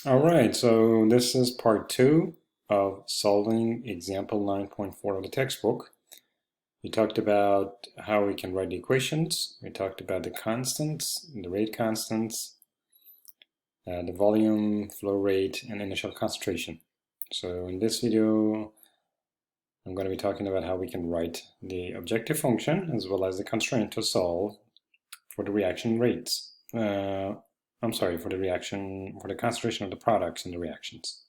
All right, so this is part 2 of solving example 9.4 of the textbook. We talked about how we can write the equations. We talked about the constants, the rate constants, the volume, flow rate, and initial concentration. So in this video, I'm going to be talking about how we can write the objective function as well as the constraint to solve for the reaction rates. For the concentration of the products in the reactions.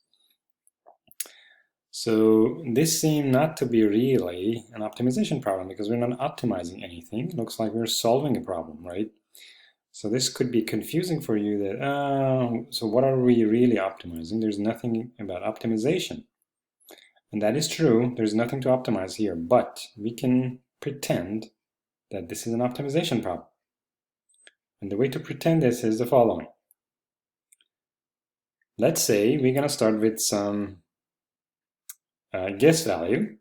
So this seemed not to be really an optimization problem because we're not optimizing anything. It looks like we're solving a problem, right? So this could be confusing for you that, so what are we really optimizing? There's nothing about optimization. And that is true, there's nothing to optimize here, but we can pretend that this is an optimization problem. And the way to pretend this is the following. Let's say we're going to start with some guess value.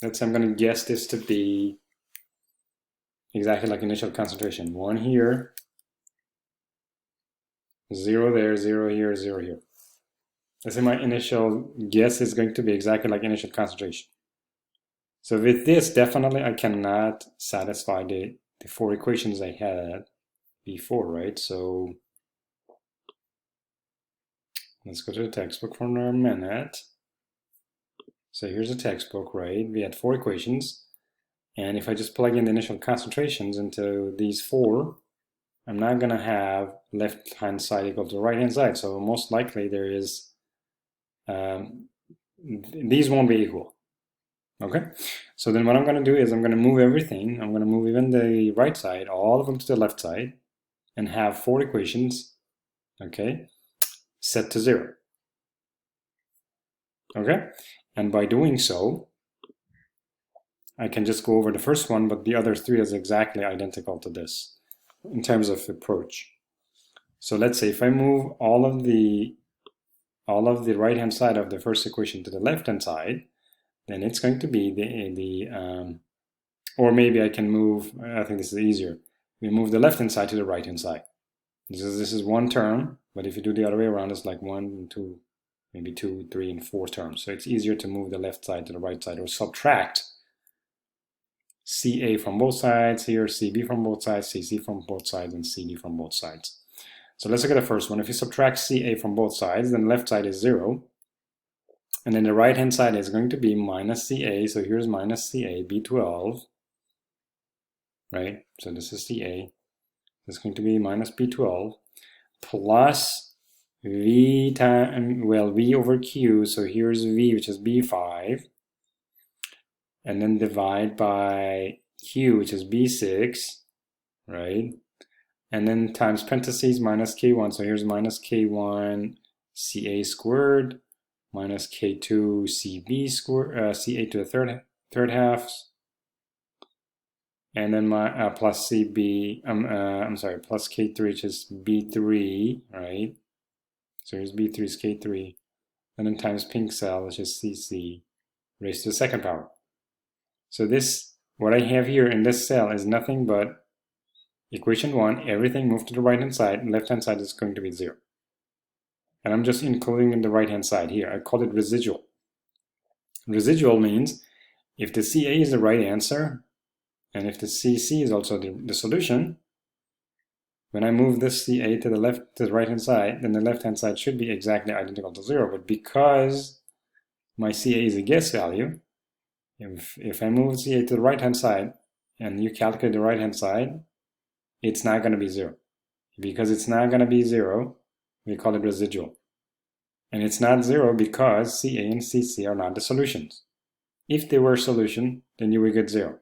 Let's say I'm going to guess this to be exactly like initial concentration. 1 here, 0 there, 0 here, 0 here. Let's say my initial guess is going to be exactly like initial concentration. So with this, definitely I cannot satisfy the 4 equations I had before, right? So let's go to the textbook for a minute. So here's the textbook, right? We had 4 equations. And if I just plug in the initial concentrations into these 4, I'm not going to have left-hand side equal to right-hand side. So most likely there is, these won't be equal. Okay, so then what I'm going to do is I'm going to move everything. I'm going to move even the right side, all of them to the left side, and have 4 equations, okay, set to 0. Okay, and by doing so, I can just go over the first one, but the other 3 is exactly identical to this in terms of approach. So let's say if I move all of the right-hand side of the first equation to the left-hand side, then it's going to be or maybe I can move, I think this is easier. We move the left-hand side to the right-hand side. This is one term, but if you do the other way around, it's like 1, 2, maybe 2, 3, and 4 terms. So it's easier to move the left side to the right side or subtract CA from both sides here, CB from both sides, CC from both sides, and CD from both sides. So let's look at the first one. If you subtract CA from both sides, then the left side is 0. And then the right-hand side is going to be minus CA. So here's minus CA, B12, right? So this is CA. It's going to be minus B12 plus V time, well, V over Q. So here's V, which is B5. And then divide by Q, which is B6, right? And then times parentheses minus K1. So here's minus K1 CA squared minus K2 CB squared, CA to the third halves, and then my plus CB, plus K3, which is B3, right? So here's B3 is K3, and then times pink cell, which is CC, raised to the second power. So this, what I have here in this cell is nothing but equation 1, everything moved to the right-hand side, and left-hand side is going to be 0. And I'm just including in the right-hand side here. I call it residual. Residual means if the CA is the right answer, and if the CC is also the solution, when I move this CA to the right-hand side, then the left-hand side should be exactly identical to 0. But because my CA is a guess value, if I move CA to the right-hand side and you calculate the right-hand side, it's not going to be 0. Because it's not going to be 0, we call it residual. And it's not 0 because CA and CC are not the solutions. If they were a solution, then you will get 0.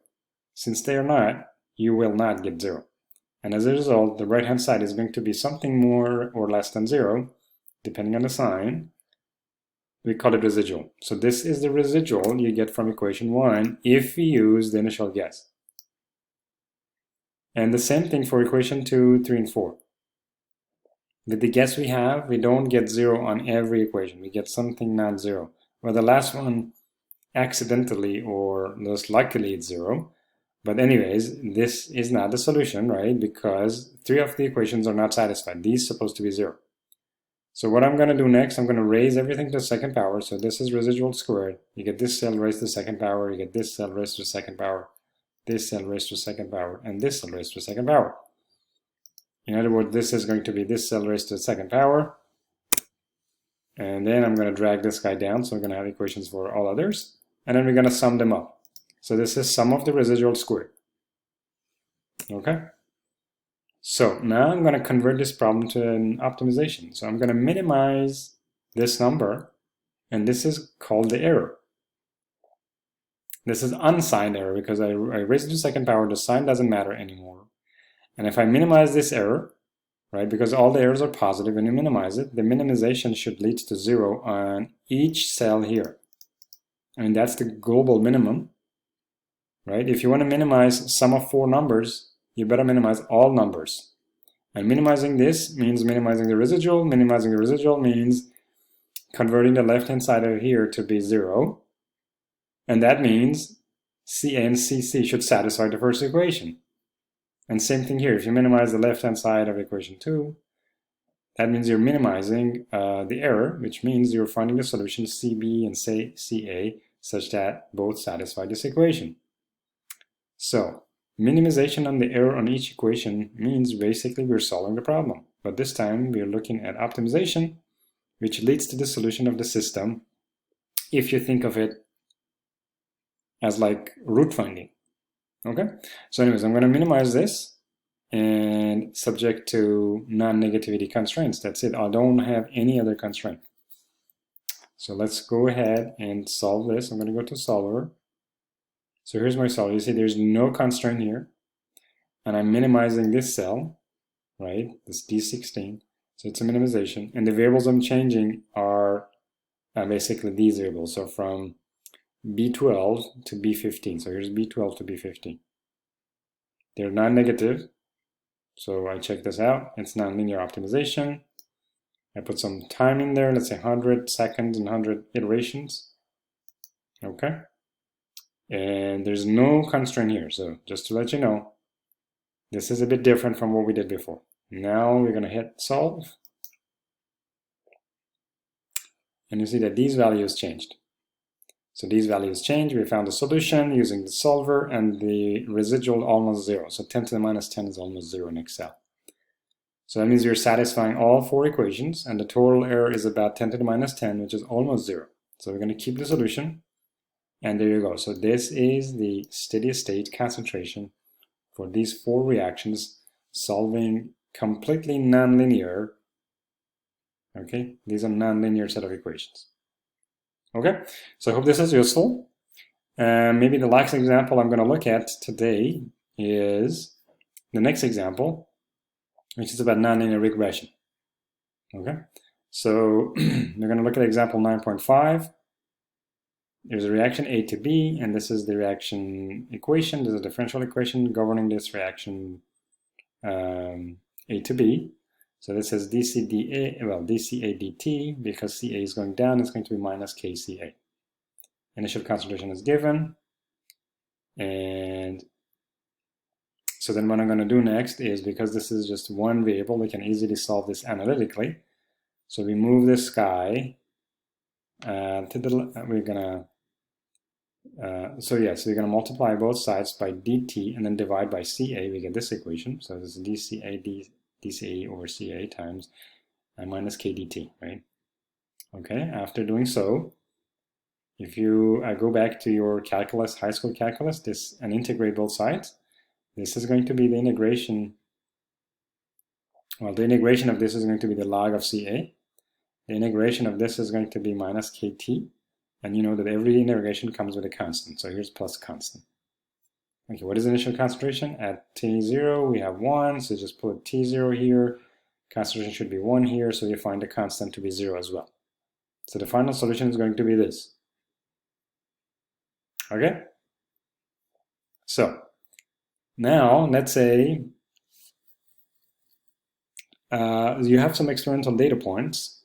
Since they are not, you will not get 0. And as a result, the right-hand side is going to be something more or less than 0, depending on the sign. We call it residual. So this is the residual you get from equation 1 if we use the initial guess. And the same thing for equation 2, 3, and 4. With the guess we have, we don't get 0 on every equation. We get something not 0. Well, the last one, accidentally or most likely it's 0. But anyways, this is not the solution, right? Because 3 of the equations are not satisfied. These are supposed to be 0. So what I'm going to do next, I'm going to raise everything to the second power. So this is residual squared. You get this cell raised to the second power. You get this cell raised to the second power. This cell raised to the second power. And this cell raised to the second power. In other words, this is going to be this cell raised to the second power. And then I'm going to drag this guy down. So we're going to have equations for all others. And then we're going to sum them up. So this is sum of the residual squared. Okay? So now I'm going to convert this problem to an optimization. So I'm going to minimize this number, and this is called the error. This is unsigned error because I raised it to second power, the sign doesn't matter anymore. And if I minimize this error, right, because all the errors are positive and you minimize it, the minimization should lead to 0 on each cell here. And that's the global minimum, right? If you want to minimize sum of 4 numbers, you better minimize all numbers. And minimizing this means minimizing the residual. Minimizing the residual means converting the left-hand side of here to be 0. And that means CA and CC should satisfy the first equation. And same thing here. If you minimize the left-hand side of equation 2, that means you're minimizing the error, which means you're finding the solution CB and CA such that both satisfy this equation. So minimization on the error on each equation means basically we're solving the problem. But this time we're looking at optimization, which leads to the solution of the system if you think of it as like root finding. Okay? So anyways, I'm going to minimize this and subject to non-negativity constraints. That's it. I don't have any other constraint. So let's go ahead and solve this. I'm going to go to solver. So here's my solver. You see there's no constraint here. And I'm minimizing this cell, right? This D16. So it's a minimization. And the variables I'm changing are basically these variables. So from B12 to B15. So here's B12 to B15. They're non-negative. So I check this out. It's nonlinear optimization. I put some time in there. Let's say 100 seconds and 100 iterations. Okay. And there's no constraint here. So just to let you know, this is a bit different from what we did before. Now we're going to hit solve. And you see that these values changed. So these values changed. We found a solution using the solver and the residual almost 0. So 10 to the minus 10 is almost 0 in Excel. So that means you're satisfying all 4 equations and the total error is about 10 to the minus 10, which is almost 0. So we're going to keep the solution. And there you go. So this is the steady state concentration for these 4 reactions solving completely nonlinear. Okay, these are nonlinear set of equations. Okay, so I hope this is useful. Maybe the last example I'm going to look at today is the next example, which is about nonlinear regression. Okay, so we're going to look at example 9.5. There's a reaction A to B, and this is the reaction equation. There's a differential equation governing this reaction A to B. So this says dCA dt, because Ca is going down, it's going to be minus Kca. Initial concentration is given. And so then what I'm going to do next is, because this is just one variable, we can easily solve this analytically. So we move this guy to the, we're going to, so we're going to multiply both sides by dt and then divide by Ca. We get this equation. So this is dCA over Ca times minus kdt, right? Okay, after doing so, if you go back to your calculus, high school calculus, and integrate both sides, this is going to be the integration. Well, the integration of this is going to be the log of Ca. The integration of this is going to be minus kt. And you know that every integration comes with a constant. So here's plus constant. Okay, what is initial concentration? At T0, we have 1. So just put T0 here. Concentration should be 1 here. So you find the constant to be 0 as well. So the final solution is going to be this. Okay? So now let's say you have some experimental data points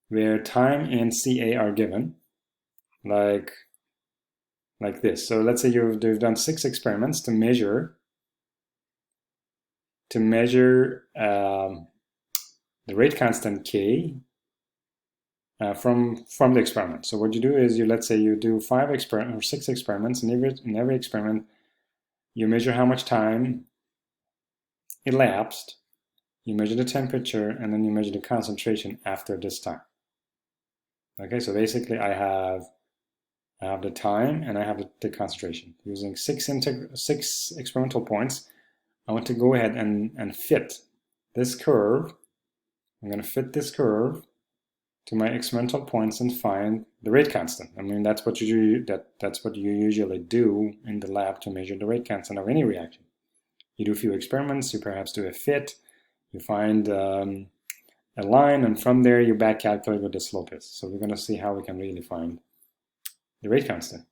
where time and Ca are given, like this. So let's say you've done 6 experiments to measure the rate constant K from the experiment. So what you do is let's say you do 5 experiments or 6 experiments, and in every experiment you measure how much time elapsed, you measure the temperature, and then you measure the concentration after this time. Okay, so basically I have the time and I have the concentration. Using 6 experimental points, I want to go ahead and fit this curve. I'm going to fit this curve to my experimental points and find the rate constant. I mean, that's what you usually do in the lab to measure the rate constant of any reaction. You do a few experiments, you perhaps do a fit, you find a line, and from there you back calculate what the slope is. So we're going to see how we can really find the rate constant.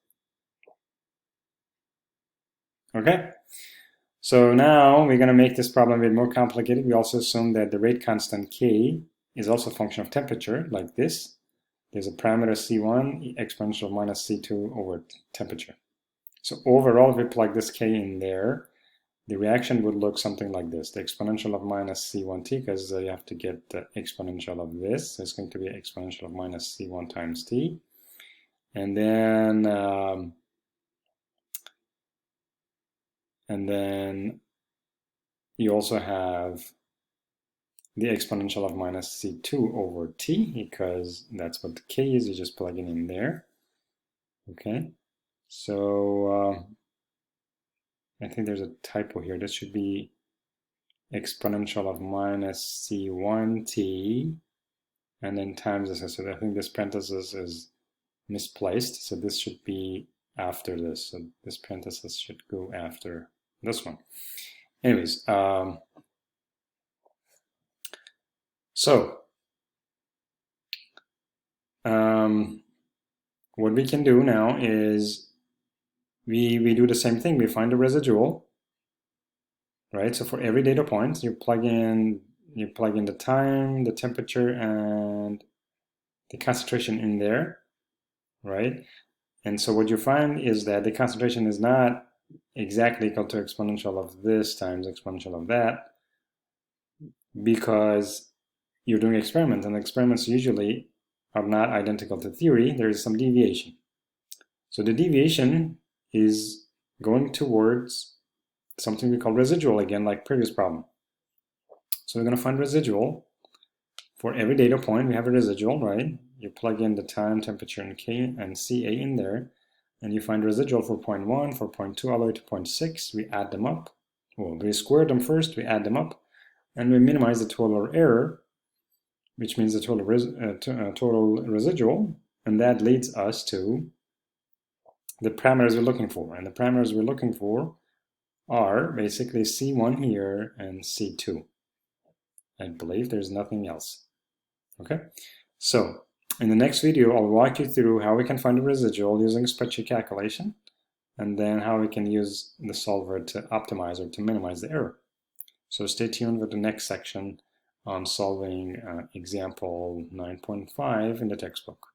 Okay, so now we're going to make this problem a bit more complicated. We also assume that the rate constant K is also a function of temperature, like this. There's a parameter C1 exponential of minus C2 over temperature. So overall, if we plug this K in there, the reaction would look something like this. The exponential of minus C1t, because you have to get the exponential of this. So it's going to be exponential of minus C1 times t. And then you also have the exponential of minus C2 over t, because that's what the K is. You just plug it in there. Okay, so I think there's a typo here. This should be exponential of minus C1t, and then times this. So I think this parenthesis is misplaced. So this should be after this. So this parenthesis should go after this one. Anyways, what we can do now is we do the same thing. We find the residual, right? So for every data point, you plug in the time, the temperature, and the concentration in there, right? And so what you find is that the concentration is not exactly equal to exponential of this times exponential of that, because you're doing experiments, and experiments usually are not identical to theory. There is some deviation. So the deviation is going towards something we call residual again, like previous problem. So we're going to find residual. For every data point, we have a residual, right? You plug in the time, temperature, and K and Ca in there, and you find residual for point 1, for point 2, all the way to point 6. We add them up. Well, we square them first, we add them up, and we minimize the total error, which means the total residual, and that leads us to the parameters we're looking for. And the parameters we're looking for are basically C1 here and C2. I believe there's nothing else. Okay, so in the next video, I'll walk you through how we can find the residual using a spreadsheet calculation, and then how we can use the solver to optimize or to minimize the error. So stay tuned for the next section on solving example 9.5 in the textbook.